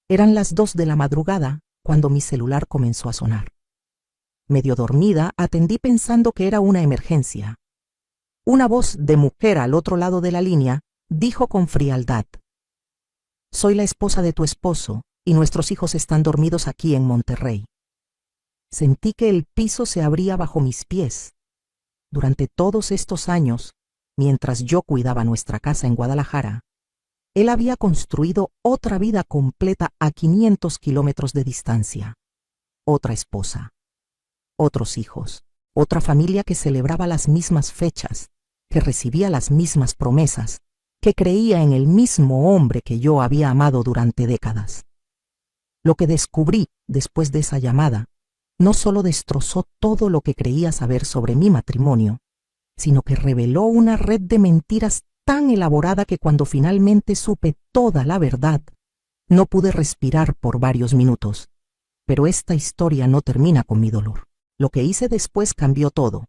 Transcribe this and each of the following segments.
Eran las 2 de la madrugada cuando mi celular comenzó a sonar. Medio dormida, atendí pensando que era una emergencia. Una voz de mujer al otro lado de la línea dijo con frialdad: «Soy la esposa de tu esposo y nuestros hijos están dormidos aquí en Monterrey». Sentí que el piso se abría bajo mis pies. Durante todos estos años, mientras yo cuidaba nuestra casa en Guadalajara, él había construido otra vida completa a 500 kilómetros de distancia. Otra esposa, otros hijos, otra familia que celebraba las mismas fechas, que recibía las mismas promesas, que creía en el mismo hombre que yo había amado durante décadas. Lo que descubrí después de esa llamada no solo destrozó todo lo que creía saber sobre mi matrimonio, sino que reveló una red de mentiras tan elaborada que cuando finalmente supe toda la verdad, no pude respirar por varios minutos. Pero esta historia no termina con mi dolor. Lo que hice después cambió todo,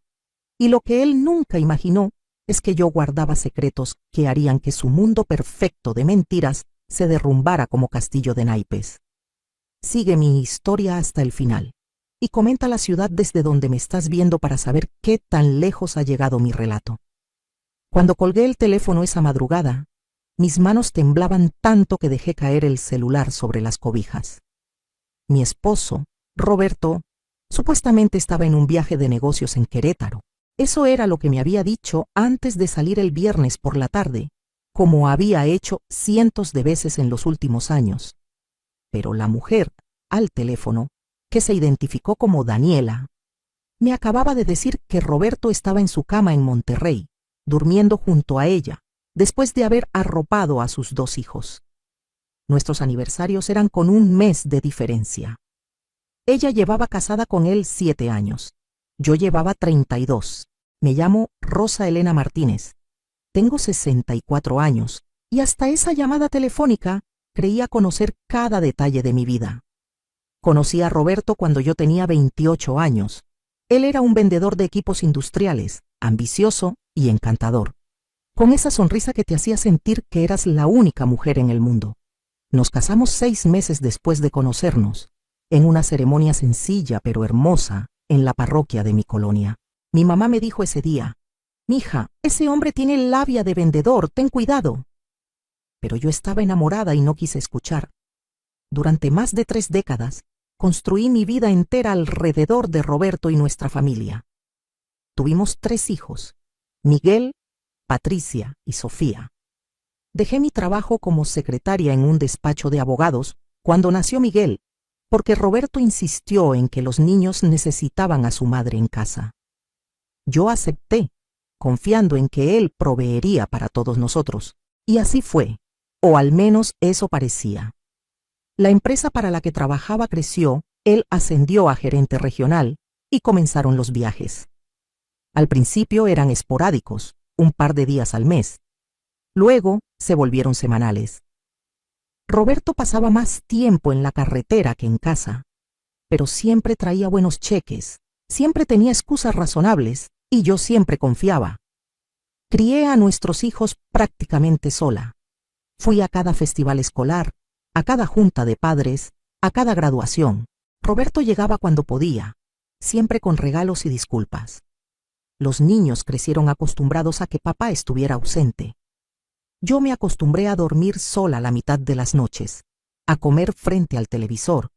y lo que él nunca imaginó es que yo guardaba secretos que harían que su mundo perfecto de mentiras se derrumbara como castillo de naipes. Sigue mi historia hasta el final, y comenta la ciudad desde donde me estás viendo para saber qué tan lejos ha llegado mi relato. Cuando colgué el teléfono esa madrugada, mis manos temblaban tanto que dejé caer el celular sobre las cobijas. Mi esposo, Roberto, supuestamente estaba en un viaje de negocios en Querétaro. Eso era lo que me había dicho antes de salir el viernes por la tarde, como había hecho cientos de veces en los últimos años. Pero la mujer, al teléfono, que se identificó como Daniela, me acababa de decir que Roberto estaba en su cama en Monterrey, durmiendo junto a ella, después de haber arropado a sus 2 hijos. Nuestros aniversarios eran con un mes de diferencia. Ella llevaba casada con él 7 años. Yo llevaba 32. Me llamo Rosa Elena Martínez. Tengo 64 años y hasta esa llamada telefónica creía conocer cada detalle de mi vida. Conocí a Roberto cuando yo tenía 28 años. Él era un vendedor de equipos industriales, ambicioso y encantador, con esa sonrisa que te hacía sentir que eras la única mujer en el mundo. Nos casamos 6 meses después de conocernos, en una ceremonia sencilla pero hermosa en la parroquia de mi colonia. Mi mamá me dijo ese día: «Mija, ese hombre tiene labia de vendedor, ten cuidado». Pero yo estaba enamorada y no quise escuchar. Durante más de 3 décadas, construí mi vida entera alrededor de Roberto y nuestra familia. Tuvimos 3 hijos, Miguel, Patricia y Sofía. Dejé mi trabajo como secretaria en un despacho de abogados cuando nació Miguel, porque Roberto insistió en que los niños necesitaban a su madre en casa. Yo acepté, confiando en que él proveería para todos nosotros, y así fue, o al menos eso parecía. La empresa para la que trabajaba creció, él ascendió a gerente regional y comenzaron los viajes. Al principio eran esporádicos, un par de días al mes. Luego se volvieron semanales. Roberto pasaba más tiempo en la carretera que en casa, pero siempre traía buenos cheques, siempre tenía excusas razonables y yo siempre confiaba. Crié a nuestros hijos prácticamente sola. Fui a cada festival escolar, a cada junta de padres, a cada graduación. Roberto llegaba cuando podía, siempre con regalos y disculpas. Los niños crecieron acostumbrados a que papá estuviera ausente. Yo me acostumbré a dormir sola la mitad de las noches, a comer frente al televisor,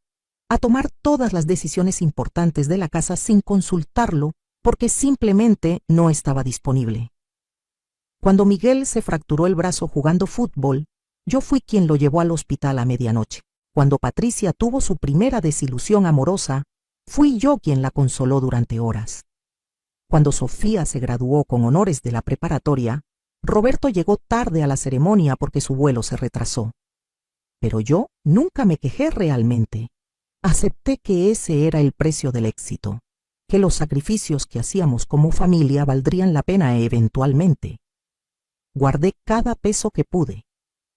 a tomar todas las decisiones importantes de la casa sin consultarlo porque simplemente no estaba disponible. Cuando Miguel se fracturó el brazo jugando fútbol, yo fui quien lo llevó al hospital a medianoche. Cuando Patricia tuvo su primera desilusión amorosa, fui yo quien la consoló durante horas. Cuando Sofía se graduó con honores de la preparatoria, Roberto llegó tarde a la ceremonia porque su vuelo se retrasó. Pero yo nunca me quejé realmente. Acepté que ese era el precio del éxito, que los sacrificios que hacíamos como familia valdrían la pena eventualmente. Guardé cada peso que pude.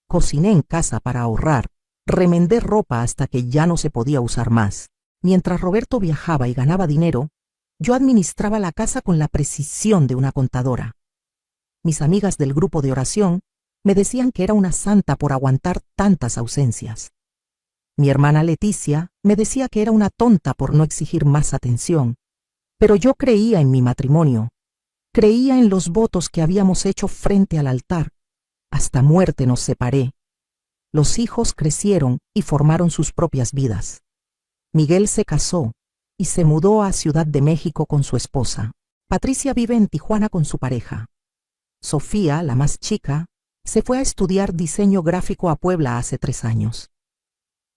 Cociné en casa para ahorrar, remendé ropa hasta que ya no se podía usar más. Mientras Roberto viajaba y ganaba dinero, yo administraba la casa con la precisión de una contadora. Mis amigas del grupo de oración me decían que era una santa por aguantar tantas ausencias. Mi hermana Leticia me decía que era una tonta por no exigir más atención, pero yo creía en mi matrimonio, creía en los votos que habíamos hecho frente al altar. Hasta muerte nos separé. Los hijos crecieron y formaron sus propias vidas. Miguel se casó y se mudó a Ciudad de México con su esposa. Patricia vive en Tijuana con su pareja. Sofía, la más chica, se fue a estudiar diseño gráfico a Puebla hace 3 años.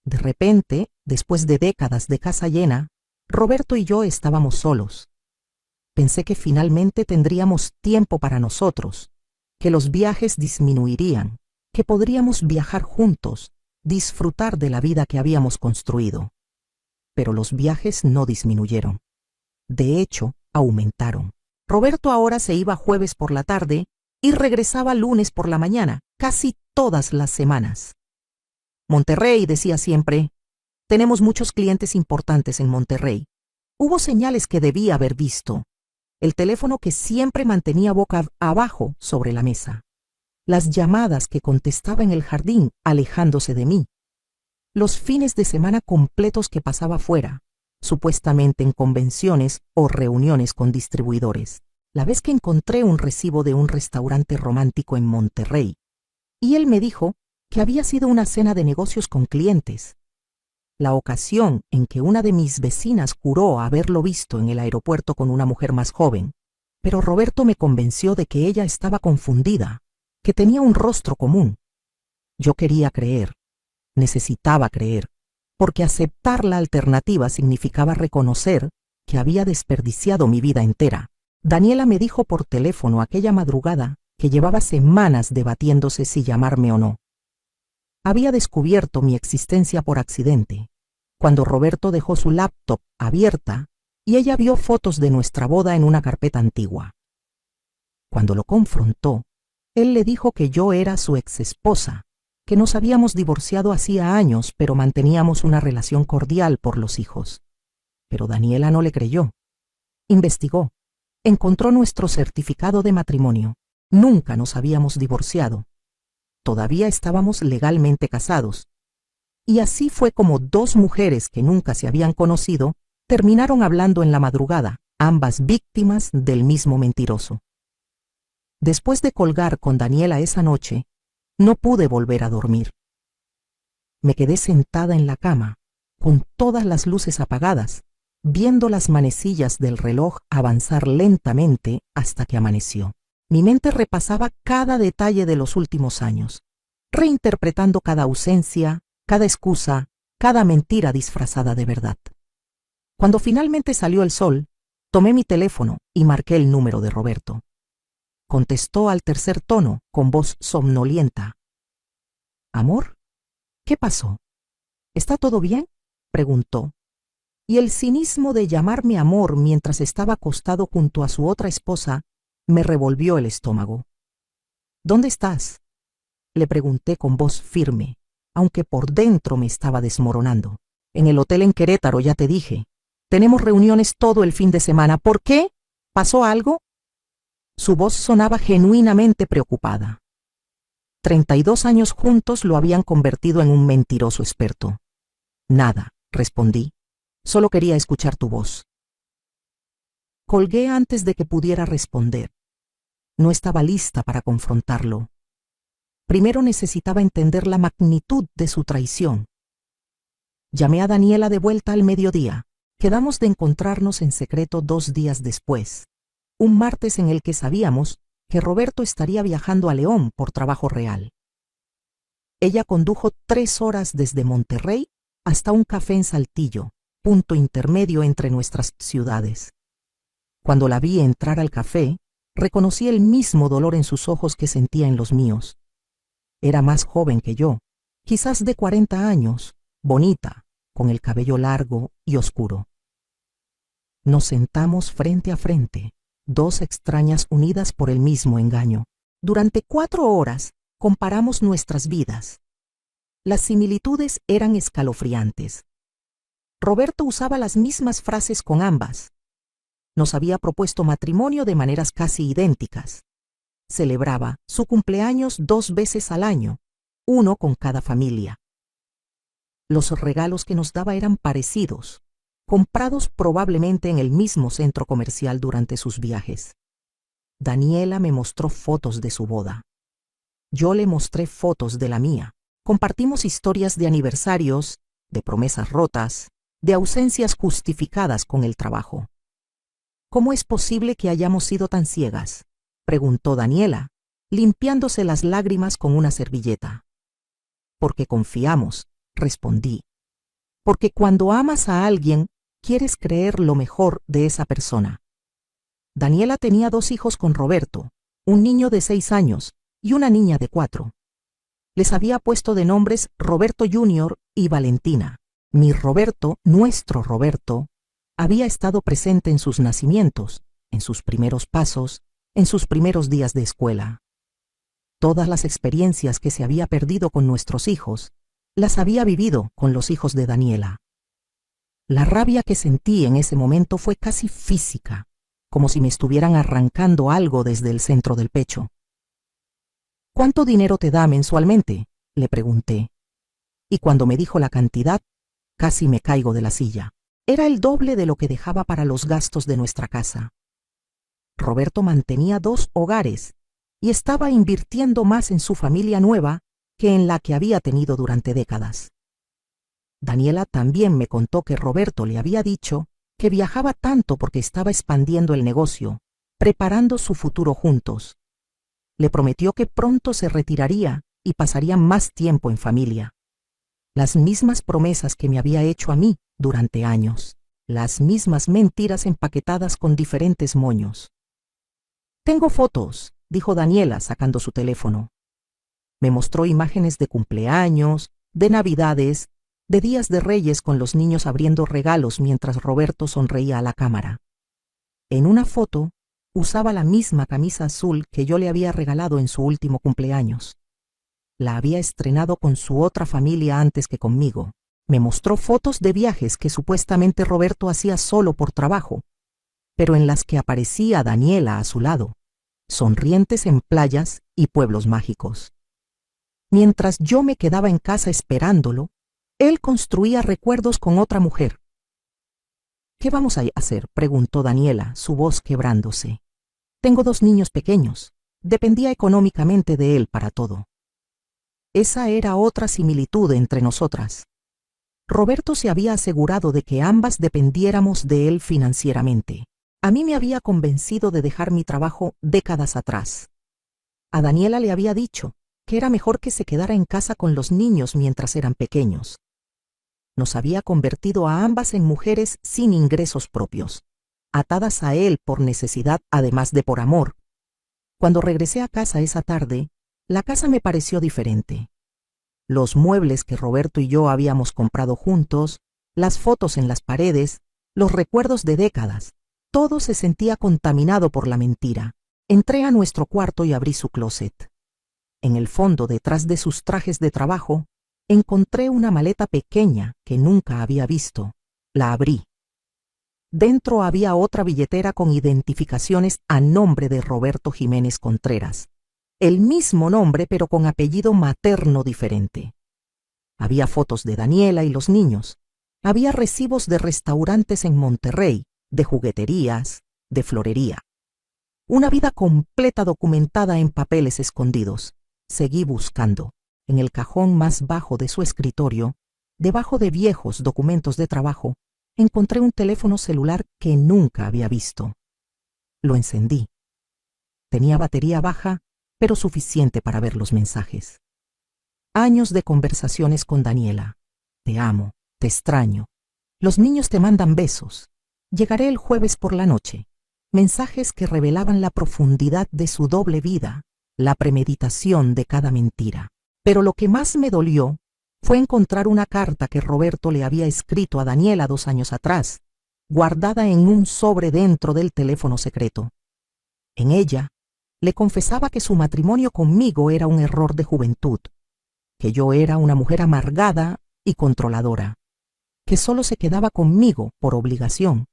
De repente, después de décadas de casa llena, Roberto y yo estábamos solos. Pensé que finalmente tendríamos tiempo para nosotros, que los viajes disminuirían, que podríamos viajar juntos, disfrutar de la vida que habíamos construido. Pero los viajes no disminuyeron. De hecho, aumentaron. Roberto ahora se iba jueves por la tarde y regresaba lunes por la mañana, casi todas las semanas. Monterrey, decía siempre, tenemos muchos clientes importantes en Monterrey. Hubo señales que debía haber visto. El teléfono que siempre mantenía boca abajo sobre la mesa. Las llamadas que contestaba en el jardín alejándose de mí. Los fines de semana completos que pasaba fuera, supuestamente en convenciones o reuniones con distribuidores. La vez que encontré un recibo de un restaurante romántico en Monterrey, y él me dijo que había sido una cena de negocios con clientes. La ocasión en que una de mis vecinas juró haberlo visto en el aeropuerto con una mujer más joven, pero Roberto me convenció de que ella estaba confundida, que tenía un rostro común. Yo quería creer, necesitaba creer, porque aceptar la alternativa significaba reconocer que había desperdiciado mi vida entera. Daniela me dijo por teléfono aquella madrugada que llevaba semanas debatiéndose si llamarme o no. Había descubierto mi existencia por accidente, cuando Roberto dejó su laptop abierta y ella vio fotos de nuestra boda en una carpeta antigua. Cuando lo confrontó, él le dijo que yo era su exesposa, que nos habíamos divorciado hacía años, pero manteníamos una relación cordial por los hijos. Pero Daniela no le creyó. Investigó. Encontró nuestro certificado de matrimonio. Nunca nos habíamos divorciado. Todavía estábamos legalmente casados. Y así fue como 2 mujeres que nunca se habían conocido terminaron hablando en la madrugada, ambas víctimas del mismo mentiroso. Después de colgar con Daniela esa noche, no pude volver a dormir. Me quedé sentada en la cama, con todas las luces apagadas, viendo las manecillas del reloj avanzar lentamente hasta que amaneció. Mi mente repasaba cada detalle de los últimos años, reinterpretando cada ausencia, cada excusa, cada mentira disfrazada de verdad. Cuando finalmente salió el sol, tomé mi teléfono y marqué el número de Roberto. Contestó al tercer tono, con voz somnolienta. ¿Amor? ¿Qué pasó? ¿Está todo bien?, preguntó. Y el cinismo de llamarme amor mientras estaba acostado junto a su otra esposa me revolvió el estómago. ¿Dónde estás?, le pregunté con voz firme, aunque por dentro me estaba desmoronando. En el hotel en Querétaro, ya te dije. Tenemos reuniones todo el fin de semana. ¿Por qué? ¿Pasó algo? Su voz sonaba genuinamente preocupada. 32 años juntos lo habían convertido en un mentiroso experto. Nada, respondí. Solo quería escuchar tu voz. Colgué antes de que pudiera responder. No estaba lista para confrontarlo. Primero necesitaba entender la magnitud de su traición. Llamé a Daniela de vuelta al mediodía. Quedamos de encontrarnos en secreto 2 días después, un martes en el que sabíamos que Roberto estaría viajando a León por trabajo real. Ella condujo 3 horas desde Monterrey hasta un café en Saltillo, punto intermedio entre nuestras ciudades. Cuando la vi entrar al café, reconocí el mismo dolor en sus ojos que sentía en los míos. Era más joven que yo, quizás de 40 años, bonita, con el cabello largo y oscuro. Nos sentamos frente a frente, 2 extrañas unidas por el mismo engaño. Durante 4 horas comparamos nuestras vidas. Las similitudes eran escalofriantes. Roberto usaba las mismas frases con ambas. Nos había propuesto matrimonio de maneras casi idénticas. Celebraba su cumpleaños 2 veces al año, uno con cada familia. Los regalos que nos daba eran parecidos, comprados probablemente en el mismo centro comercial durante sus viajes. Daniela me mostró fotos de su boda. Yo le mostré fotos de la mía. Compartimos historias de aniversarios, de promesas rotas, de ausencias justificadas con el trabajo. ¿Cómo es posible que hayamos sido tan ciegas?, preguntó Daniela, limpiándose las lágrimas con una servilleta. Porque confiamos, respondí. Porque cuando amas a alguien, quieres creer lo mejor de esa persona. Daniela tenía 2 hijos con Roberto, un niño de 6 años y una niña de 4. Les había puesto de nombres Roberto Jr. y Valentina. Mi Roberto, nuestro Roberto, había estado presente en sus nacimientos, en sus primeros pasos, en sus primeros días de escuela. Todas las experiencias que se había perdido con nuestros hijos, las había vivido con los hijos de Daniela. La rabia que sentí en ese momento fue casi física, como si me estuvieran arrancando algo desde el centro del pecho. ¿Cuánto dinero te da mensualmente?, le pregunté. Y cuando me dijo la cantidad, casi me caigo de la silla. Era el doble de lo que dejaba para los gastos de nuestra casa. Roberto mantenía 2 hogares y estaba invirtiendo más en su familia nueva que en la que había tenido durante décadas. Daniela también me contó que Roberto le había dicho que viajaba tanto porque estaba expandiendo el negocio, preparando su futuro juntos. Le prometió que pronto se retiraría y pasarían más tiempo en familia. Las mismas promesas que me había hecho a mí durante años. Las mismas mentiras empaquetadas con diferentes moños. Tengo fotos, dijo Daniela sacando su teléfono. Me mostró imágenes de cumpleaños, de navidades, de días de Reyes con los niños abriendo regalos mientras Roberto sonreía a la cámara. En una foto, usaba la misma camisa azul que yo le había regalado en su último cumpleaños. La había estrenado con su otra familia antes que conmigo. Me mostró fotos de viajes que supuestamente Roberto hacía solo por trabajo, pero en las que aparecía Daniela a su lado, sonrientes en playas y pueblos mágicos. Mientras yo me quedaba en casa esperándolo, él construía recuerdos con otra mujer. ¿Qué vamos a hacer?, preguntó Daniela, su voz quebrándose. Tengo 2 niños pequeños. Dependía económicamente de él para todo. Esa era otra similitud entre nosotras. Roberto se había asegurado de que ambas dependiéramos de él financieramente. A mí me había convencido de dejar mi trabajo décadas atrás. A Daniela le había dicho que era mejor que se quedara en casa con los niños mientras eran pequeños. Nos había convertido a ambas en mujeres sin ingresos propios, atadas a él por necesidad además de por amor. Cuando regresé a casa esa tarde, la casa me pareció diferente. Los muebles que Roberto y yo habíamos comprado juntos, las fotos en las paredes, los recuerdos de décadas, todo se sentía contaminado por la mentira. Entré a nuestro cuarto y abrí su closet. En el fondo, detrás de sus trajes de trabajo, encontré una maleta pequeña que nunca había visto. La abrí. Dentro había otra billetera con identificaciones a nombre de Roberto Jiménez Contreras. El mismo nombre, pero con apellido materno diferente. Había fotos de Daniela y los niños. Había recibos de restaurantes en Monterrey, de jugueterías, de florería. Una vida completa documentada en papeles escondidos. Seguí buscando. En el cajón más bajo de su escritorio, debajo de viejos documentos de trabajo, encontré un teléfono celular que nunca había visto. Lo encendí. Tenía batería baja, pero suficiente para ver los mensajes. Años de conversaciones con Daniela. Te amo, te extraño. Los niños te mandan besos. Llegaré el jueves por la noche. Mensajes que revelaban la profundidad de su doble vida, la premeditación de cada mentira. Pero lo que más me dolió fue encontrar una carta que Roberto le había escrito a Daniela 2 años atrás, guardada en un sobre dentro del teléfono secreto. En ella, le confesaba que su matrimonio conmigo era un error de juventud, que yo era una mujer amargada y controladora, que solo se quedaba conmigo por obligación,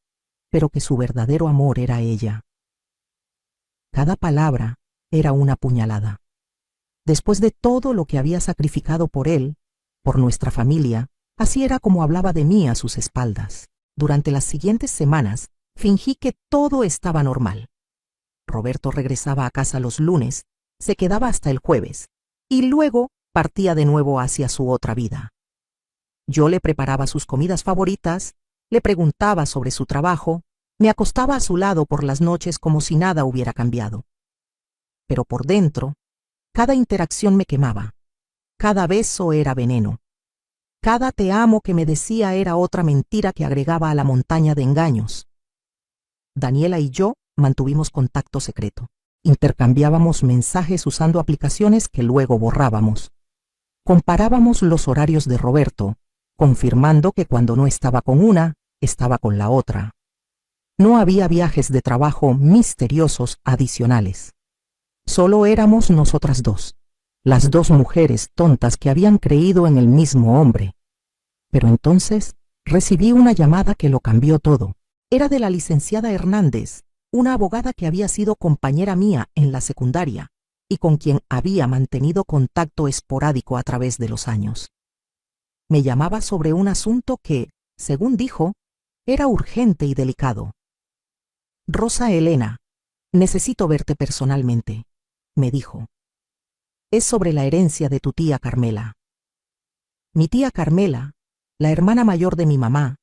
pero que su verdadero amor era ella. Cada palabra era una puñalada. Después de todo lo que había sacrificado por él, por nuestra familia, Así era como hablaba de mí a sus espaldas. Durante las siguientes semanas, fingí que todo estaba normal. Roberto regresaba a casa los lunes, se quedaba hasta el jueves, y luego partía de nuevo hacia su otra vida. Yo le preparaba sus comidas favoritas, le preguntaba sobre su trabajo, me acostaba a su lado por las noches como si nada hubiera cambiado. Pero por dentro, cada interacción me quemaba, cada beso era veneno. Cada te amo que me decía era otra mentira que agregaba a la montaña de engaños. Daniela y yo mantuvimos contacto secreto. Intercambiábamos mensajes usando aplicaciones que luego borrábamos. Comparábamos los horarios de Roberto, confirmando que cuando no estaba con una, estaba con la otra. No había viajes de trabajo misteriosos adicionales. Solo éramos nosotras dos, las dos mujeres tontas que habían creído en el mismo hombre. Pero entonces recibí una llamada que lo cambió todo. Era de la licenciada Hernández, una abogada que había sido compañera mía en la secundaria y con quien había mantenido contacto esporádico a través de los años. Me llamaba sobre un asunto que, según dijo, era urgente y delicado. Rosa Elena, necesito verte personalmente, me dijo. Es sobre la herencia de tu tía Carmela. Mi tía Carmela, la hermana mayor de mi mamá,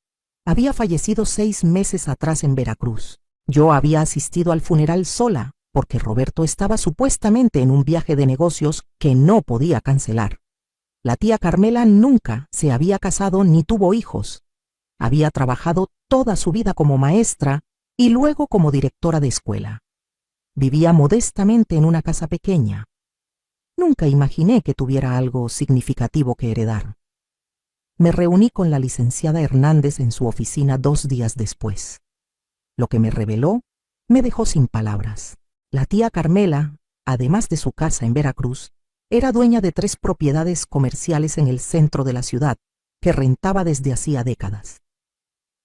había fallecido 6 meses atrás en Veracruz. Yo había asistido al funeral sola porque Roberto estaba supuestamente en un viaje de negocios que no podía cancelar. La tía Carmela nunca se había casado ni tuvo hijos. Había trabajado toda su vida como maestra y luego como directora de escuela. Vivía modestamente en una casa pequeña. Nunca imaginé que tuviera algo significativo que heredar. Me reuní con la licenciada Hernández en su oficina 2 días después. Lo que me reveló me dejó sin palabras. La tía Carmela, además de su casa en Veracruz, era dueña de 3 propiedades comerciales en el centro de la ciudad, que rentaba desde hacía décadas.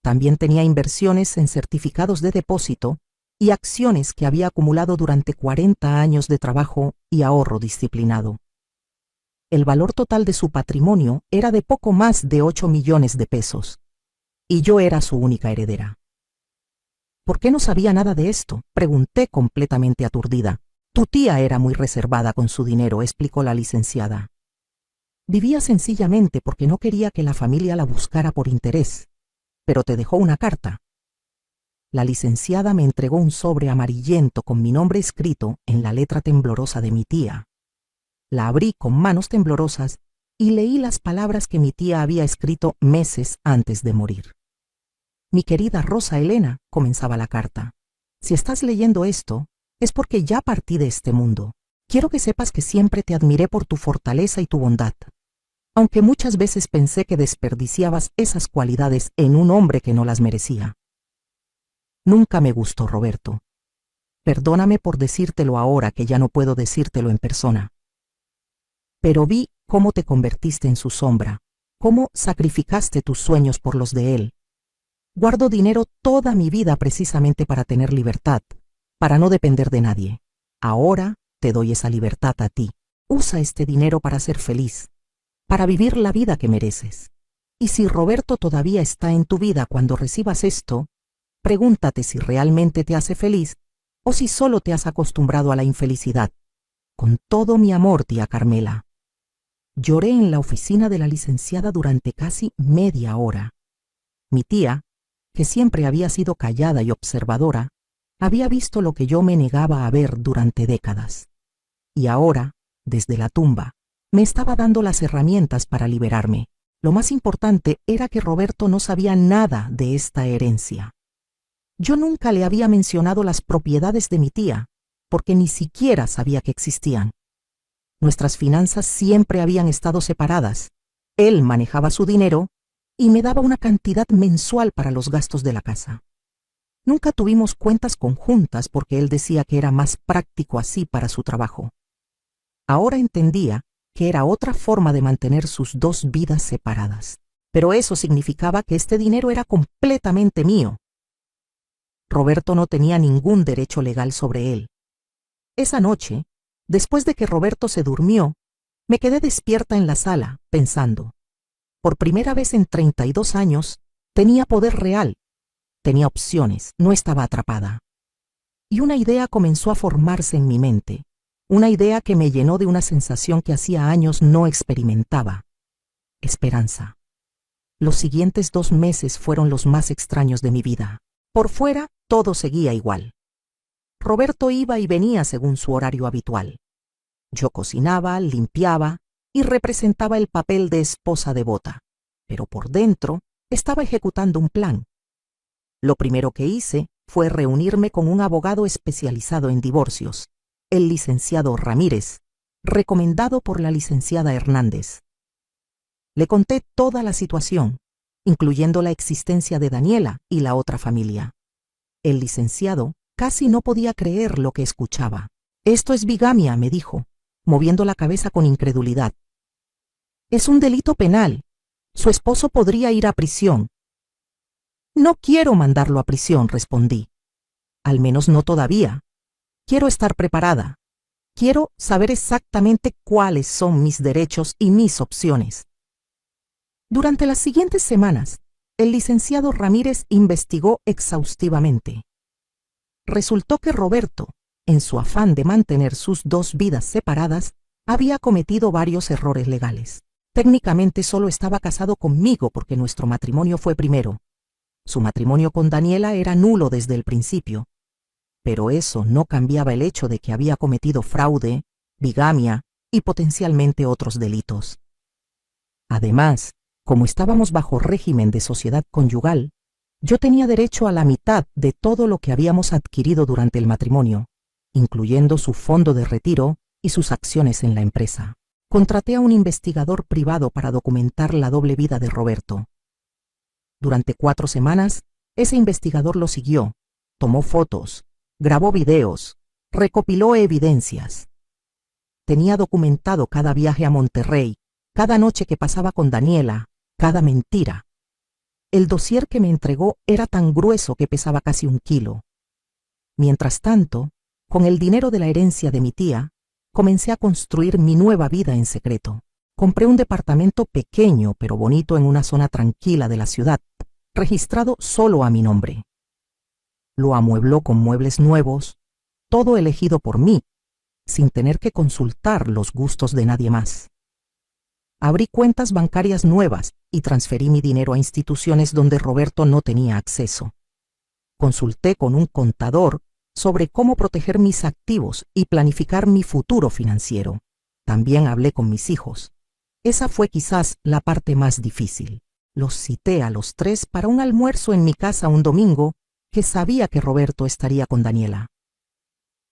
También tenía inversiones en certificados de depósito y acciones que había acumulado durante 40 años de trabajo y ahorro disciplinado. El valor total de su patrimonio era de poco más de 8 millones de pesos, y yo era su única heredera. ¿Por qué no sabía nada de esto?, pregunté completamente aturdida. Tu tía era muy reservada con su dinero, explicó la licenciada. Vivía sencillamente porque no quería que la familia la buscara por interés, pero te dejó una carta. La licenciada me entregó un sobre amarillento con mi nombre escrito en la letra temblorosa de mi tía. La abrí con manos temblorosas y leí las palabras que mi tía había escrito meses antes de morir. Mi querida Rosa Elena, comenzaba la carta, si estás leyendo esto, es porque ya partí de este mundo. Quiero que sepas que siempre te admiré por tu fortaleza y tu bondad, aunque muchas veces pensé que desperdiciabas esas cualidades en un hombre que no las merecía. Nunca me gustó Roberto. Perdóname por decírtelo ahora que ya no puedo decírtelo en persona. Pero vi cómo te convertiste en su sombra, cómo sacrificaste tus sueños por los de él. Guardo dinero toda mi vida precisamente para tener libertad, para no depender de nadie. Ahora te doy esa libertad a ti. Usa este dinero para ser feliz, para vivir la vida que mereces. Y si Roberto todavía está en tu vida cuando recibas esto, pregúntate si realmente te hace feliz o si solo te has acostumbrado a la infelicidad. Con todo mi amor, tía Carmela. Lloré en la oficina de la licenciada durante casi media hora. Mi tía, que siempre había sido callada y observadora, había visto lo que yo me negaba a ver durante décadas. Y ahora, desde la tumba, me estaba dando las herramientas para liberarme. Lo más importante era que Roberto no sabía nada de esta herencia. Yo nunca le había mencionado las propiedades de mi tía, porque ni siquiera sabía que existían. Nuestras finanzas siempre habían estado separadas. Él manejaba su dinero y me daba una cantidad mensual para los gastos de la casa. Nunca tuvimos cuentas conjuntas porque él decía que era más práctico así para su trabajo. Ahora entendía que era otra forma de mantener sus 2 vidas separadas, pero eso significaba que este dinero era completamente mío. Roberto no tenía ningún derecho legal sobre él. Esa noche, después de que Roberto se durmió, me quedé despierta en la sala, pensando, Por primera vez en 32 años, tenía poder real, tenía opciones, no estaba atrapada. Y una idea comenzó a formarse en mi mente, una idea que me llenó de una sensación que hacía años no experimentaba: esperanza. Los siguientes 2 meses fueron los más extraños de mi vida. Por fuera, todo seguía igual. Roberto iba y venía según su horario habitual. Yo cocinaba, limpiaba y representaba el papel de esposa devota, pero por dentro estaba ejecutando un plan. Lo primero que hice fue reunirme con un abogado especializado en divorcios, el licenciado Ramírez, recomendado por la licenciada Hernández. Le conté toda la situación, incluyendo la existencia de Daniela y la otra familia. El licenciado casi no podía creer lo que escuchaba. «Esto es bigamia», me dijo, moviendo la cabeza con incredulidad. «Es un delito penal. Su esposo podría ir a prisión». «No quiero mandarlo a prisión», respondí. «Al menos no todavía. Quiero estar preparada. Quiero saber exactamente cuáles son mis derechos y mis opciones». Durante las siguientes semanas, el licenciado Ramírez investigó exhaustivamente. Resultó que Roberto, en su afán de mantener sus 2 vidas separadas, había cometido varios errores legales. Técnicamente solo estaba casado conmigo porque nuestro matrimonio fue primero. Su matrimonio con Daniela era nulo desde el principio. Pero eso no cambiaba el hecho de que había cometido fraude, bigamia y potencialmente otros delitos. Además, como estábamos bajo régimen de sociedad conyugal, yo tenía derecho a la mitad de todo lo que habíamos adquirido durante el matrimonio, incluyendo su fondo de retiro y sus acciones en la empresa. Contraté a un investigador privado para documentar la doble vida de Roberto. Durante 4 semanas, ese investigador lo siguió, tomó fotos, grabó videos, recopiló evidencias. Tenía documentado cada viaje a Monterrey, cada noche que pasaba con Daniela, cada mentira. El dossier que me entregó era tan grueso que pesaba casi 1 kilo. Mientras tanto, con el dinero de la herencia de mi tía, comencé a construir mi nueva vida en secreto. Compré un departamento pequeño pero bonito en una zona tranquila de la ciudad, registrado solo a mi nombre. Lo amuebló con muebles nuevos, todo elegido por mí, sin tener que consultar los gustos de nadie más. Abrí cuentas bancarias nuevas y transferí mi dinero a instituciones donde Roberto no tenía acceso. Consulté con un contador sobre cómo proteger mis activos y planificar mi futuro financiero. También hablé con mis hijos. Esa fue quizás la parte más difícil. Los cité a los 3 para un almuerzo en mi casa un domingo que sabía que Roberto estaría con Daniela.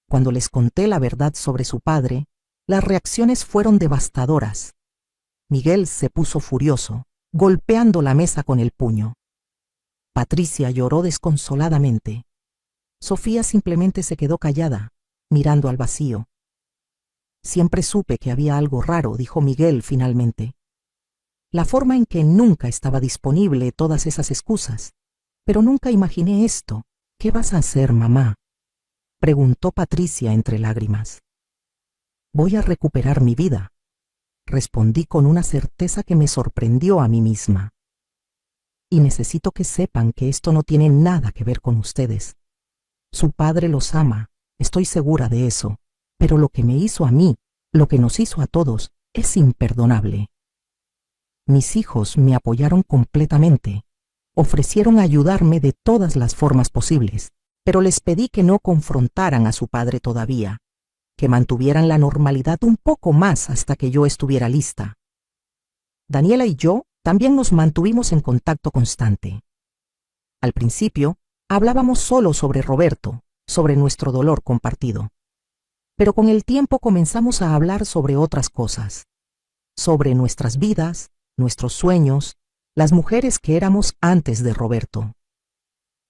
Cuando les conté la verdad sobre su padre, las reacciones fueron devastadoras. Miguel se puso furioso, golpeando la mesa con el puño. Patricia lloró desconsoladamente. Sofía simplemente se quedó callada, mirando al vacío. Siempre supe que había algo raro, dijo Miguel finalmente. La forma en que nunca estaba disponible, todas esas excusas. Pero nunca imaginé esto. ¿Qué vas a hacer, mamá?, preguntó Patricia entre lágrimas. Voy a recuperar mi vida, respondí con una certeza que me sorprendió a mí misma. Y necesito que sepan que esto no tiene nada que ver con ustedes. Su padre los ama, estoy segura de eso, pero lo que me hizo a mí, lo que nos hizo a todos, es imperdonable. Mis hijos me apoyaron completamente, ofrecieron ayudarme de todas las formas posibles, pero les pedí que no confrontaran a su padre todavía, que mantuvieran la normalidad un poco más hasta que yo estuviera lista. Daniela y yo también nos mantuvimos en contacto constante. Al principio, hablábamos solo sobre Roberto, sobre nuestro dolor compartido. Pero con el tiempo comenzamos a hablar sobre otras cosas, sobre nuestras vidas, nuestros sueños, las mujeres que éramos antes de Roberto.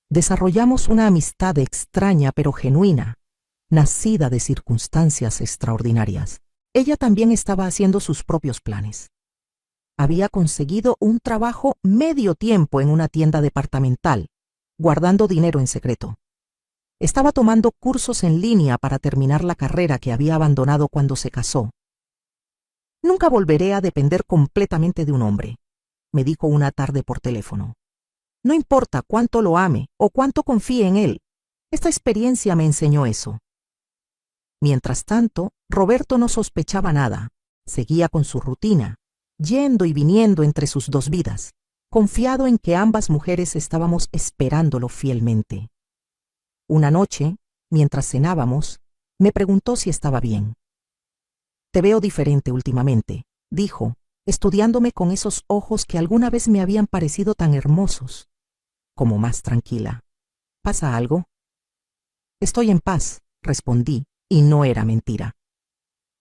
Desarrollamos una amistad extraña pero genuina, nacida de circunstancias extraordinarias. Ella también estaba haciendo sus propios planes. Había conseguido un trabajo medio tiempo en una tienda departamental, guardando dinero en secreto. Estaba tomando cursos en línea para terminar la carrera que había abandonado cuando se casó. Nunca volveré a depender completamente de un hombre. me dijo una tarde por teléfono. No importa cuánto lo ame o cuánto confíe en él, esta experiencia me enseñó eso. Mientras tanto, Roberto no sospechaba nada. Seguía con su rutina, yendo y viniendo entre sus dos vidas, confiado en que ambas mujeres estábamos esperándolo fielmente. Una noche, mientras cenábamos, me preguntó si estaba bien. Te veo diferente últimamente, dijo, estudiándome con esos ojos que alguna vez me habían parecido tan hermosos. Como más tranquila. ¿Pasa algo? Estoy en paz, respondí, y no era mentira.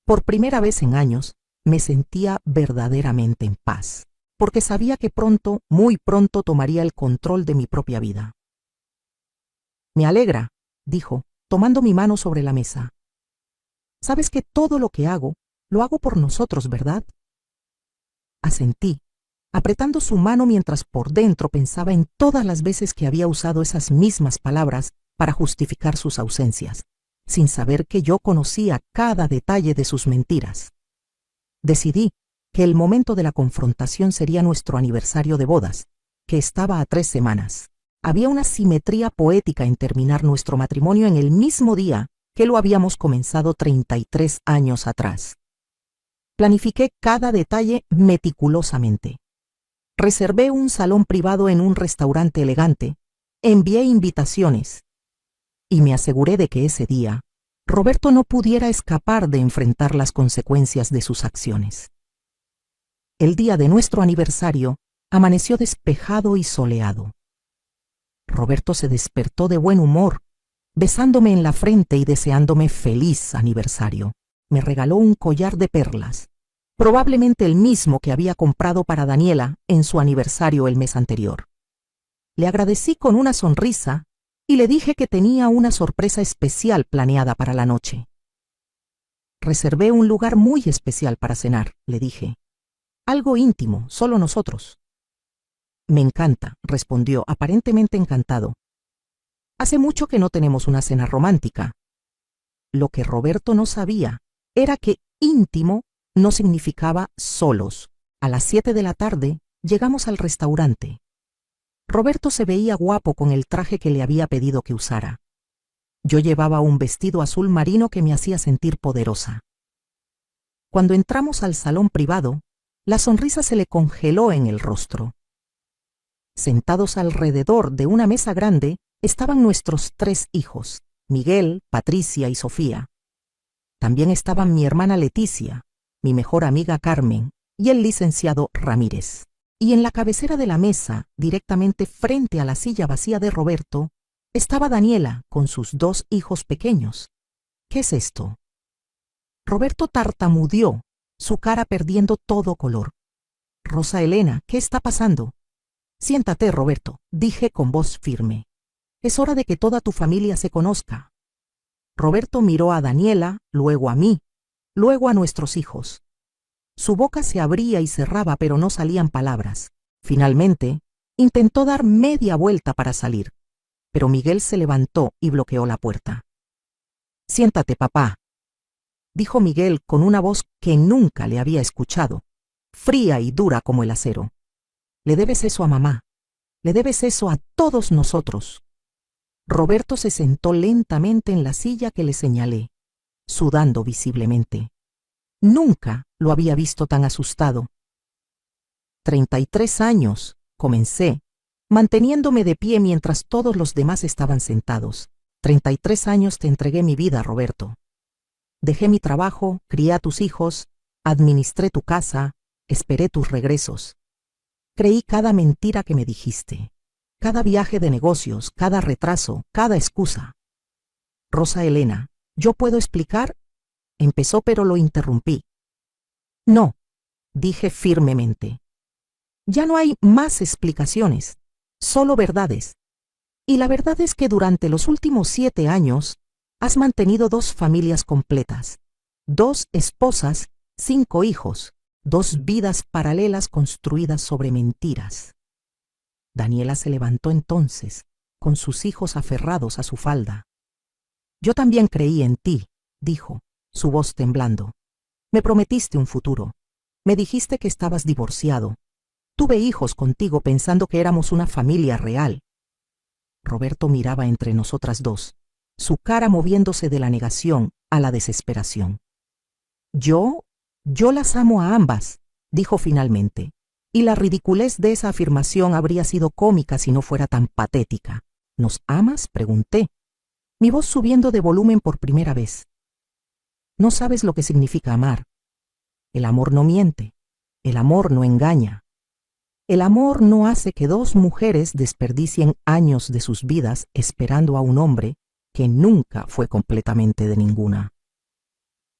Por primera vez en años, me sentía verdaderamente en paz, porque sabía que pronto, muy pronto, tomaría el control de mi propia vida. Me alegra, dijo, tomando mi mano sobre la mesa. Sabes que todo lo que hago, lo hago por nosotros, ¿verdad? Asentí, apretando su mano mientras por dentro pensaba en todas las veces que había usado esas mismas palabras para justificar sus ausencias, sin saber que yo conocía cada detalle de sus mentiras. Decidí que el momento de la confrontación sería nuestro aniversario de bodas, que estaba a 3 semanas. Había una simetría poética en terminar nuestro matrimonio en el mismo día que lo habíamos comenzado 33 años atrás. Planifiqué cada detalle meticulosamente. Reservé un salón privado en un restaurante elegante, envié invitaciones y me aseguré de que ese día Roberto no pudiera escapar de enfrentar las consecuencias de sus acciones. El día de nuestro aniversario amaneció despejado y soleado. Roberto se despertó de buen humor, besándome en la frente y deseándome feliz aniversario. Me regaló un collar de perlas, probablemente el mismo que había comprado para Daniela en su aniversario el mes anterior. Le agradecí con una sonrisa y le dije que tenía una sorpresa especial planeada para la noche. Reservé un lugar muy especial para cenar, le dije. Algo íntimo, solo nosotros. Me encanta, respondió, aparentemente encantado. Hace mucho que no tenemos una cena romántica. Lo que Roberto no sabía era que íntimo no significaba solos. A las 7 de la tarde llegamos al restaurante. Roberto se veía guapo con el traje que le había pedido que usara. Yo llevaba un vestido azul marino que me hacía sentir poderosa. Cuando entramos al salón privado, la sonrisa se le congeló en el rostro. Sentados alrededor de una mesa grande estaban nuestros 3 hijos, Miguel, Patricia y Sofía. También estaban mi hermana Leticia, mi mejor amiga Carmen y el licenciado Ramírez. Y en la cabecera de la mesa, directamente frente a la silla vacía de Roberto, estaba Daniela con sus 2 hijos pequeños. ¿Qué es esto? Roberto tartamudeó, su cara perdiendo todo color. Rosa Elena, ¿qué está pasando? Siéntate, Roberto, dije con voz firme. Es hora de que toda tu familia se conozca. Roberto miró a Daniela, luego a mí, luego a nuestros hijos. Su boca se abría y cerraba, pero no salían palabras. Finalmente, intentó dar media vuelta para salir, pero Miguel se levantó y bloqueó la puerta. Siéntate, papá, dijo Miguel con una voz que nunca le había escuchado, fría y dura como el acero. Le debes eso a mamá, le debes eso a todos nosotros. Roberto se sentó lentamente en la silla que le señalé, sudando visiblemente. Nunca lo había visto tan asustado. 33 años, comencé, manteniéndome de pie mientras todos los demás estaban sentados. 33 años te entregué mi vida, Roberto. Dejé mi trabajo, crié a tus hijos, administré tu casa, esperé tus regresos. Creí cada mentira que me dijiste, cada viaje de negocios, cada retraso, cada excusa. Rosa Elena, ¿yo puedo explicar? Empezó, pero lo interrumpí. No, dije firmemente. Ya no hay más explicaciones, solo verdades. Y la verdad es que durante los últimos 7 años has mantenido 2 familias completas, 2 esposas, 5 hijos, 2 vidas paralelas construidas sobre mentiras. Daniela se levantó entonces, con sus hijos aferrados a su falda. Yo también creí en ti, dijo, su voz temblando. Me prometiste un futuro. Me dijiste que estabas divorciado. Tuve hijos contigo pensando que éramos una familia real. Roberto miraba entre nosotras dos, su cara moviéndose de la negación a la desesperación. Yo las amo a ambas, dijo finalmente, y la ridiculez de esa afirmación habría sido cómica si no fuera tan patética. ¿Nos amas?, pregunté, mi voz subiendo de volumen por primera vez. No sabes lo que significa amar. El amor no miente, el amor no engaña. El amor no hace que dos mujeres desperdicien años de sus vidas esperando a un hombre que nunca fue completamente de ninguna.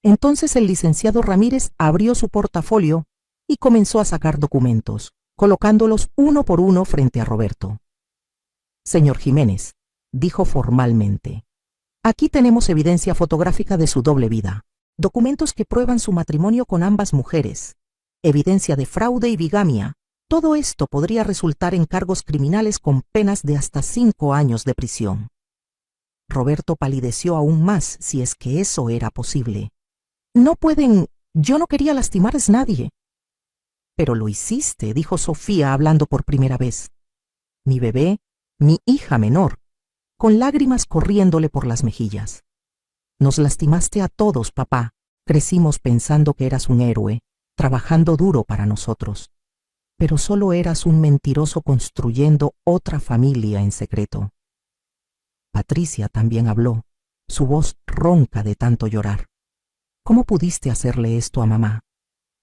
Entonces el licenciado Ramírez abrió su portafolio y comenzó a sacar documentos, colocándolos uno por uno frente a Roberto. Señor Jiménez, dijo formalmente, aquí tenemos evidencia fotográfica de su doble vida, documentos que prueban su matrimonio con ambas mujeres, evidencia de fraude y bigamia. Todo esto podría resultar en cargos criminales con penas de hasta 5 años de prisión. Roberto palideció aún más si es que eso era posible. No pueden, yo no quería lastimar a nadie. Pero lo hiciste, dijo Sofía hablando por primera vez. Mi bebé, mi hija menor, con lágrimas corriéndole por las mejillas. Nos lastimaste a todos, papá. Crecimos pensando que eras un héroe, trabajando duro para nosotros. Pero solo eras un mentiroso construyendo otra familia en secreto. Patricia también habló, su voz ronca de tanto llorar. ¿Cómo pudiste hacerle esto a mamá,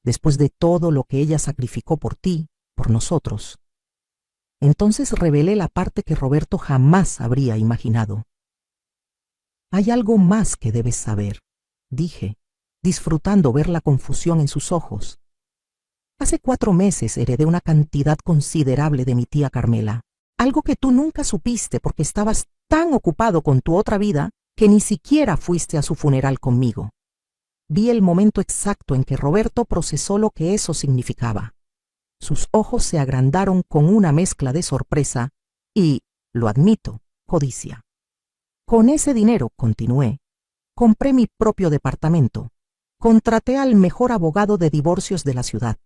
después de todo lo que ella sacrificó por ti, por nosotros? Entonces revelé la parte que Roberto jamás habría imaginado. Hay algo más que debes saber, dije, disfrutando ver la confusión en sus ojos. Hace 4 meses heredé una cantidad considerable de mi tía Carmela, algo que tú nunca supiste porque estabas tan ocupado con tu otra vida que ni siquiera fuiste a su funeral conmigo. Vi el momento exacto en que Roberto procesó lo que eso significaba. Sus ojos se agrandaron con una mezcla de sorpresa y, lo admito, codicia. Con ese dinero, continué, compré mi propio departamento, contraté al mejor abogado de divorcios de la ciudad.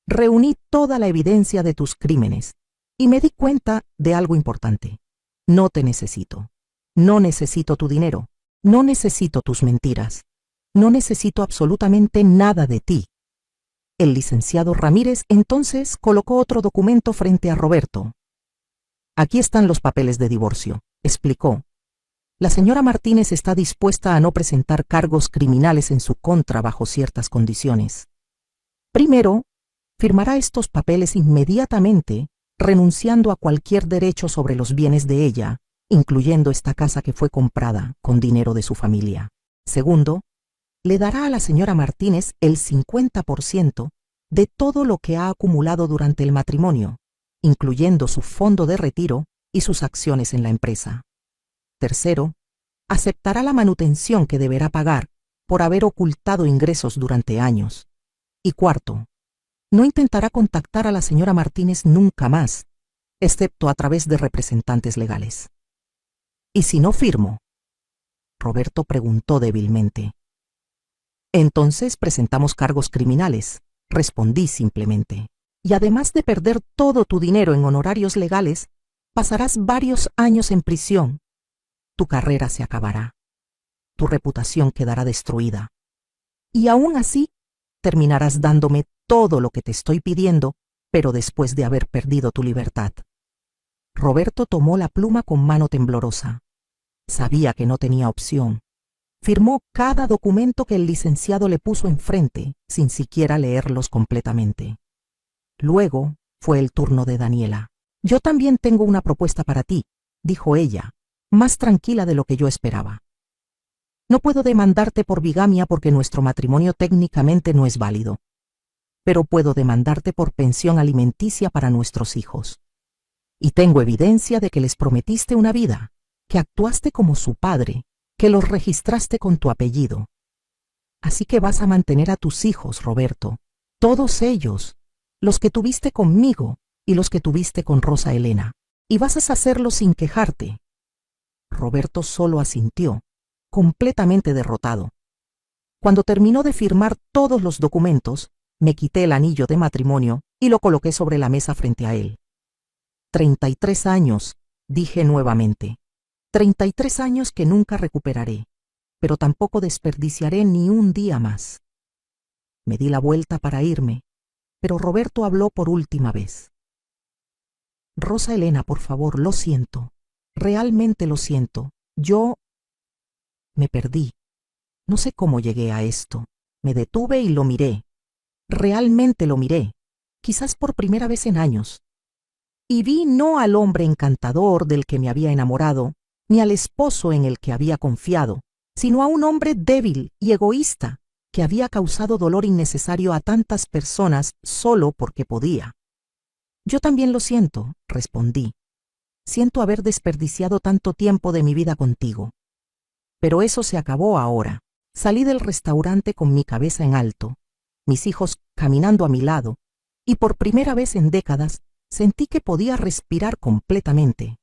Reuní toda la evidencia de tus crímenes y me di cuenta de algo importante. No te necesito. No necesito tu dinero. No necesito tus mentiras. No necesito absolutamente nada de ti. El licenciado Ramírez entonces colocó otro documento frente a Roberto. Aquí están los papeles de divorcio, explicó. La señora Martínez está dispuesta a no presentar cargos criminales en su contra bajo ciertas condiciones. Primero, firmará estos papeles inmediatamente, renunciando a cualquier derecho sobre los bienes de ella, incluyendo esta casa que fue comprada con dinero de su familia. Segundo, le dará a la señora Martínez el 50% de todo lo que ha acumulado durante el matrimonio, incluyendo su fondo de retiro y sus acciones en la empresa. Tercero, aceptará la manutención que deberá pagar por haber ocultado ingresos durante años. Y cuarto, no intentará contactar a la señora Martínez nunca más, excepto a través de representantes legales. ¿Y si no firmo?, Roberto preguntó débilmente. Entonces presentamos cargos criminales, respondí simplemente. Y además de perder todo tu dinero en honorarios legales, pasarás varios años en prisión. Tu carrera se acabará. Tu reputación quedará destruida. Y aún así, terminarás dándome todo lo que te estoy pidiendo, pero después de haber perdido tu libertad. Roberto tomó la pluma con mano temblorosa. Sabía que no tenía opción. Firmó cada documento que el licenciado le puso enfrente, sin siquiera leerlos completamente. Luego fue el turno de Daniela. Yo también tengo una propuesta para ti, dijo ella, más tranquila de lo que yo esperaba. No puedo demandarte por bigamia porque nuestro matrimonio técnicamente no es válido, pero puedo demandarte por pensión alimenticia para nuestros hijos. Y tengo evidencia de que les prometiste una vida, que actuaste como su padre, que los registraste con tu apellido. Así que vas a mantener a tus hijos, Roberto, todos ellos, los que tuviste conmigo y los que tuviste con Rosa Elena, y vas a hacerlo sin quejarte. Roberto solo asintió, completamente derrotado. Cuando terminó de firmar todos los documentos, me quité el anillo de matrimonio y lo coloqué sobre la mesa frente a él. 33 años, dije nuevamente. 33 años que nunca recuperaré, pero tampoco desperdiciaré ni un día más. Me di la vuelta para irme, pero Roberto habló por última vez. Rosa Elena, por favor, lo siento. Realmente lo siento. Yo me perdí. No sé cómo llegué a esto. Me detuve y lo miré. Realmente lo miré, quizás por primera vez en años. Y vi no al hombre encantador del que me había enamorado, ni al esposo en el que había confiado, sino a un hombre débil y egoísta que había causado dolor innecesario a tantas personas solo porque podía. Yo también lo siento, respondí. Siento haber desperdiciado tanto tiempo de mi vida contigo. Pero eso se acabó ahora. Salí del restaurante con mi cabeza en alto, mis hijos caminando a mi lado, y por primera vez en décadas sentí que podía respirar completamente.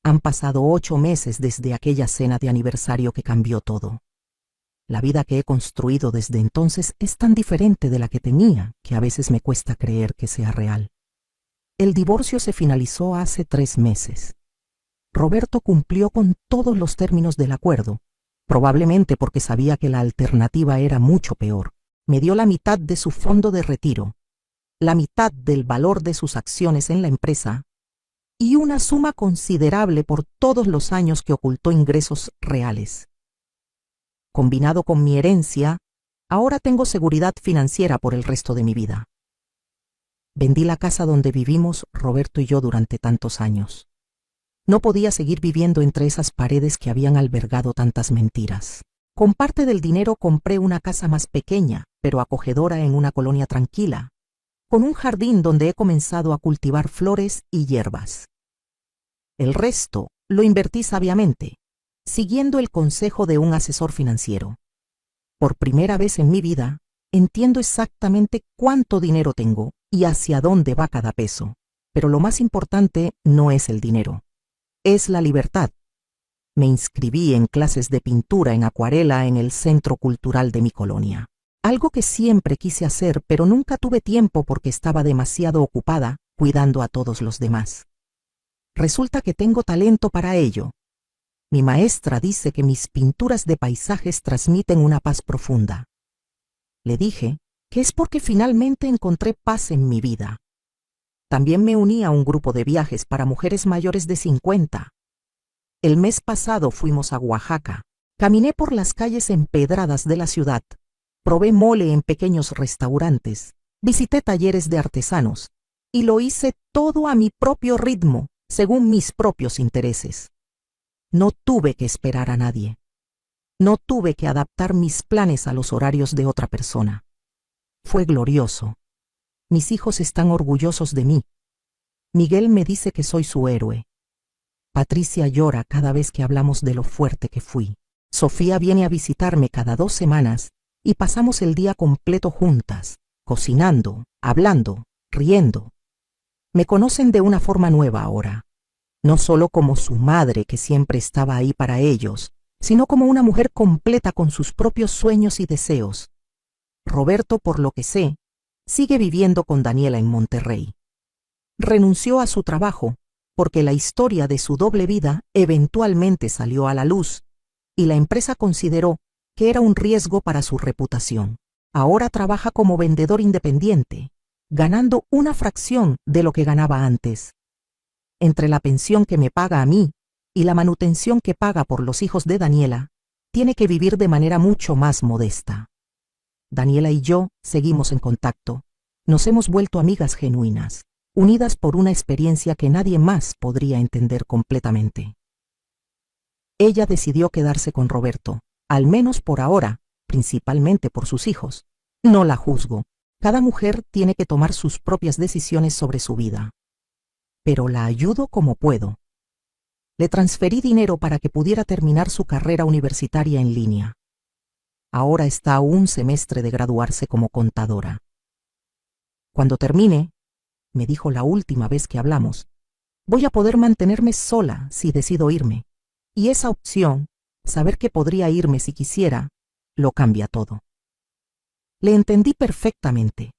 Han pasado 8 meses desde aquella cena de aniversario que cambió todo. La vida que he construido desde entonces es tan diferente de la que tenía que a veces me cuesta creer que sea real. El divorcio se finalizó hace 3 meses. Roberto cumplió con todos los términos del acuerdo, probablemente porque sabía que la alternativa era mucho peor. Me dio la mitad de su fondo de retiro, la mitad del valor de sus acciones en la empresa y una suma considerable por todos los años que ocultó ingresos reales. Combinado con mi herencia, ahora tengo seguridad financiera por el resto de mi vida. Vendí la casa donde vivimos Roberto y yo durante tantos años. No podía seguir viviendo entre esas paredes que habían albergado tantas mentiras. Con parte del dinero compré una casa más pequeña, pero acogedora en una colonia tranquila, con un jardín donde he comenzado a cultivar flores y hierbas. El resto lo invertí sabiamente, siguiendo el consejo de un asesor financiero. Por primera vez en mi vida, entiendo exactamente cuánto dinero tengo y hacia dónde va cada peso. Pero lo más importante no es el dinero, es la libertad. Me inscribí en clases de pintura en acuarela en el centro cultural de mi colonia. Algo que siempre quise hacer, pero nunca tuve tiempo porque estaba demasiado ocupada cuidando a todos los demás. Resulta que tengo talento para ello. Mi maestra dice que mis pinturas de paisajes transmiten una paz profunda. Le dije que es porque finalmente encontré paz en mi vida. También me uní a un grupo de viajes para mujeres mayores de 50. El mes pasado fuimos a Oaxaca. Caminé por las calles empedradas de la ciudad. Probé mole en pequeños restaurantes. Visité talleres de artesanos. Y lo hice todo a mi propio ritmo, según mis propios intereses. No tuve que esperar a nadie. No tuve que adaptar mis planes a los horarios de otra persona. Fue glorioso. Mis hijos están orgullosos de mí. Miguel me dice que soy su héroe. Patricia llora cada vez que hablamos de lo fuerte que fui. Sofía viene a visitarme cada 2 semanas y pasamos el día completo juntas, cocinando, hablando, riendo. Me conocen de una forma nueva ahora. No solo como su madre que siempre estaba ahí para ellos, sino como una mujer completa con sus propios sueños y deseos. Roberto, por lo que sé, sigue viviendo con Daniela en Monterrey. Renunció a su trabajo porque la historia de su doble vida eventualmente salió a la luz y la empresa consideró que era un riesgo para su reputación. Ahora trabaja como vendedor independiente, ganando una fracción de lo que ganaba antes. Entre la pensión que me paga a mí y la manutención que paga por los hijos de Daniela, tiene que vivir de manera mucho más modesta. Daniela y yo seguimos en contacto. Nos hemos vuelto amigas genuinas, unidas por una experiencia que nadie más podría entender completamente. Ella decidió quedarse con Roberto, al menos por ahora, principalmente por sus hijos. No la juzgo. Cada mujer tiene que tomar sus propias decisiones sobre su vida. Pero la ayudo como puedo. Le transferí dinero para que pudiera terminar su carrera universitaria en línea. Ahora está a un semestre de graduarse como contadora. Cuando termine, me dijo la última vez que hablamos, voy a poder mantenerme sola si decido irme. Y esa opción, saber que podría irme si quisiera, lo cambia todo. Le entendí perfectamente.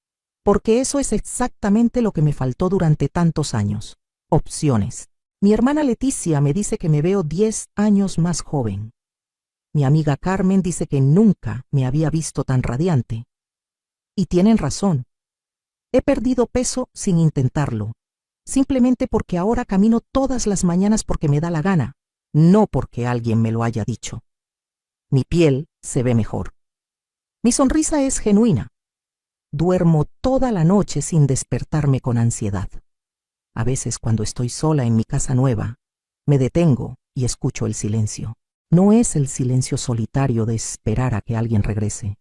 Porque eso es exactamente lo que me faltó durante tantos años. Opciones. Mi hermana Leticia me dice que me veo 10 años más joven. Mi amiga Carmen dice que nunca me había visto tan radiante. Y tienen razón. He perdido peso sin intentarlo, simplemente porque ahora camino todas las mañanas porque me da la gana, no porque alguien me lo haya dicho. Mi piel se ve mejor. Mi sonrisa es genuina. Duermo toda la noche sin despertarme con ansiedad. A veces, cuando estoy sola en mi casa nueva, me detengo y escucho el silencio. No es el silencio solitario de esperar a que alguien regrese.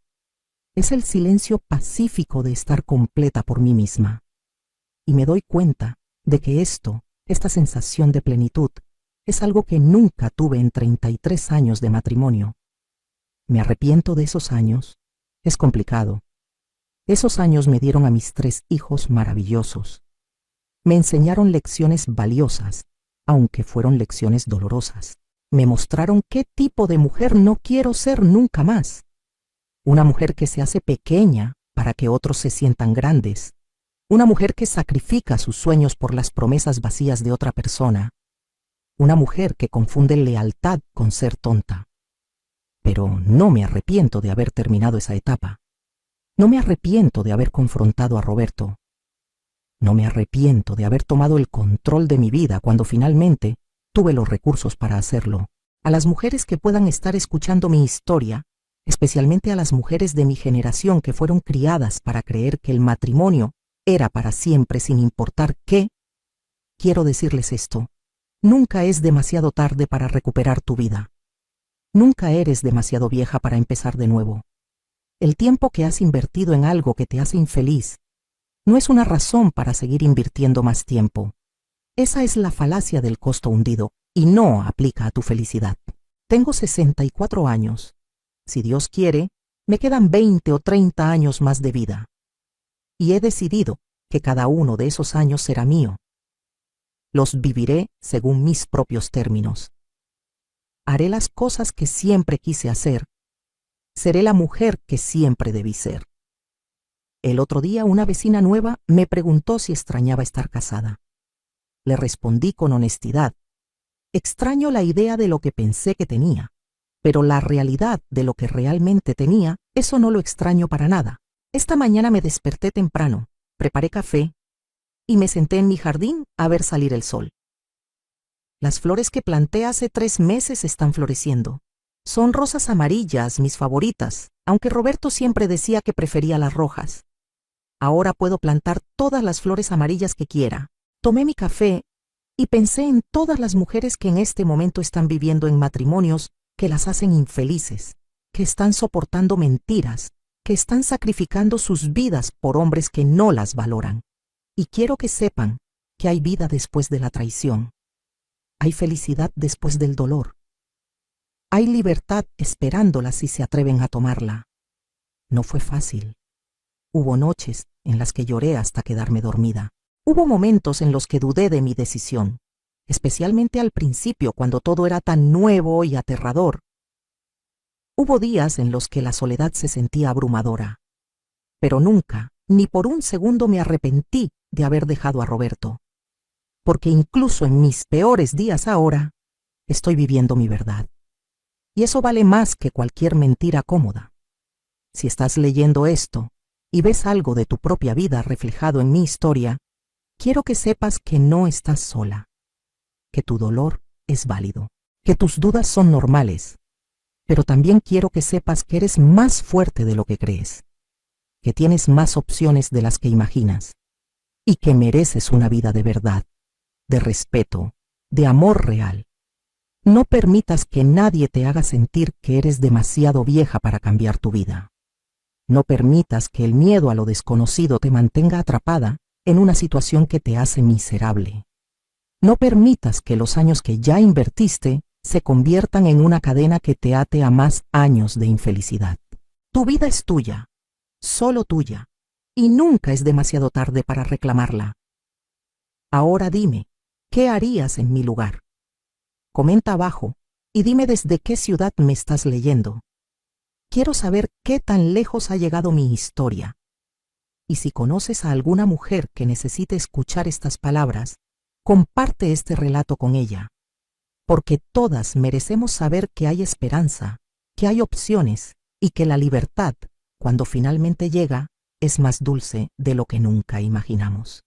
Es el silencio pacífico de estar completa por mí misma. Y me doy cuenta de que esta sensación de plenitud, es algo que nunca tuve en 33 años de matrimonio. ¿Me arrepiento de esos años? Es complicado. Esos años me dieron a mis 3 hijos maravillosos. Me enseñaron lecciones valiosas, aunque fueron lecciones dolorosas. Me mostraron qué tipo de mujer no quiero ser nunca más. Una mujer que se hace pequeña para que otros se sientan grandes. Una mujer que sacrifica sus sueños por las promesas vacías de otra persona. Una mujer que confunde lealtad con ser tonta. Pero no me arrepiento de haber terminado esa etapa. No me arrepiento de haber confrontado a Roberto. No me arrepiento de haber tomado el control de mi vida cuando finalmente tuve los recursos para hacerlo. A las mujeres que puedan estar escuchando mi historia, especialmente a las mujeres de mi generación que fueron criadas para creer que el matrimonio era para siempre sin importar qué, quiero decirles esto: nunca es demasiado tarde para recuperar tu vida. Nunca eres demasiado vieja para empezar de nuevo. El tiempo que has invertido en algo que te hace infeliz no es una razón para seguir invirtiendo más tiempo. Esa es la falacia del costo hundido y no aplica a tu felicidad. Tengo 64 años. Si Dios quiere, me quedan 20 o 30 años más de vida. Y he decidido que cada uno de esos años será mío. Los viviré según mis propios términos. Haré las cosas que siempre quise hacer. Seré la mujer que siempre debí ser. El otro día una vecina nueva me preguntó si extrañaba estar casada. Le respondí con honestidad: extraño la idea de lo que pensé que tenía, pero la realidad de lo que realmente tenía, eso no lo extraño para nada. Esta mañana me desperté temprano, preparé café y me senté en mi jardín a ver salir el sol. Las flores que planté hace 3 meses están floreciendo. Son rosas amarillas, mis favoritas, aunque Roberto siempre decía que prefería las rojas. Ahora puedo plantar todas las flores amarillas que quiera. Tomé mi café y pensé en todas las mujeres que en este momento están viviendo en matrimonios que las hacen infelices, que están soportando mentiras, que están sacrificando sus vidas por hombres que no las valoran. Y quiero que sepan que hay vida después de la traición. Hay felicidad después del dolor. Hay libertad esperándolas si se atreven a tomarla. No fue fácil. Hubo noches en las que lloré hasta quedarme dormida. Hubo momentos en los que dudé de mi decisión, especialmente al principio cuando todo era tan nuevo y aterrador. Hubo días en los que la soledad se sentía abrumadora. Pero nunca, ni por un segundo me arrepentí de haber dejado a Roberto. Porque incluso en mis peores días ahora, estoy viviendo mi verdad. Y eso vale más que cualquier mentira cómoda. Si estás leyendo esto y ves algo de tu propia vida reflejado en mi historia, quiero que sepas que no estás sola, que tu dolor es válido, que tus dudas son normales, pero también quiero que sepas que eres más fuerte de lo que crees, que tienes más opciones de las que imaginas y que mereces una vida de verdad, de respeto, de amor real. No permitas que nadie te haga sentir que eres demasiado vieja para cambiar tu vida. No permitas que el miedo a lo desconocido te mantenga atrapada en una situación que te hace miserable. No permitas que los años que ya invertiste se conviertan en una cadena que te ate a más años de infelicidad. Tu vida es tuya, solo tuya, y nunca es demasiado tarde para reclamarla. Ahora dime, ¿qué harías en mi lugar? Comenta abajo y dime desde qué ciudad me estás leyendo. Quiero saber qué tan lejos ha llegado mi historia. Y si conoces a alguna mujer que necesite escuchar estas palabras, comparte este relato con ella, porque todas merecemos saber que hay esperanza, que hay opciones y que la libertad, cuando finalmente llega, es más dulce de lo que nunca imaginamos.